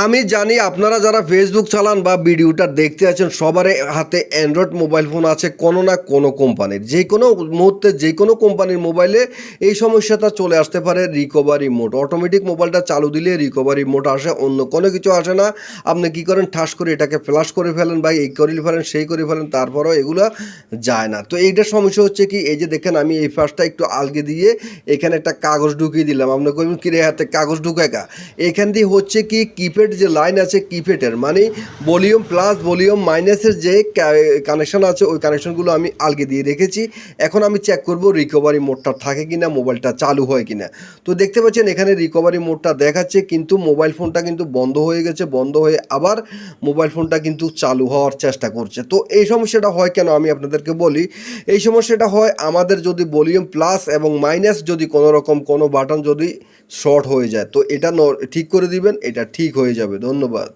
আমি জানি আপনারা যারা ফেসবুক চালান বা ভিডিওটা দেখতে আছেন সবার হাতে অ্যান্ড্রয়েড মোবাইল ফোন আছে কোনো না কোনো কোম্পানির, যে কোনো মুহূর্তে যে কোনো কোম্পানির মোবাইলে এই সমস্যাটা চলে আসতে পারে। রিকভারি মোড অটোমেটিক মোবাইলটা চালু দিলে রিকভারি মোড আসে, অন্য কোনো কিছু আসে না। আপনি কি করেন, ঠাস করে এটাকে ফ্ল্যাশ করে ফেলেন বা এই করে ফেলেন সেই করে ফেলেন, তারপরেও এগুলো যায় না। তো এইটার সমস্যা হচ্ছে কি, এই যে দেখেন আমি এই ফার্স্টটা একটু আলগে দিয়ে এখানে একটা কাগজ ঢুকিয়ে দিলাম। আপনি কইবেন কিরে হাতে কাগজ ঢুকাকা, এখান দিয়ে হচ্ছে কি কিপ্যাড যে লাইন আছে কিপ্যাডের মানে ভলিউম প্লাস ভলিউম মাইনাসের যে কানেকশন আছে ওই কানেকশনগুলো আমি আলগে দিয়ে রেখেছি। এখন আমি চেক করব রিকভারি মোডটা থাকে কিনা, মোবাইলটা চালু হয় কিনা। তো দেখতে পাচ্ছেন এখানে রিকভারি মোডটা দেখাচ্ছে, কিন্তু মোবাইল ফোনটা কিন্তু বন্ধ হয়ে গেছে, বন্ধ হয়ে আবার মোবাইল ফোনটা কিন্তু চালু হওয়ার চেষ্টা করছে। তো এই সমস্যাটা হয় কেন আমি আপনাদেরকে বলি। এই সমস্যাটা হয় আমাদের যদি ভলিউম প্লাস এবং মাইনাস যদি কোনো রকম কোনো বাটন যদি শর্ট হয়ে যায়, তো এটা ঠিক করে দিবেন, এটা ঠিক হয়ে যাবে। ধন্যবাদ।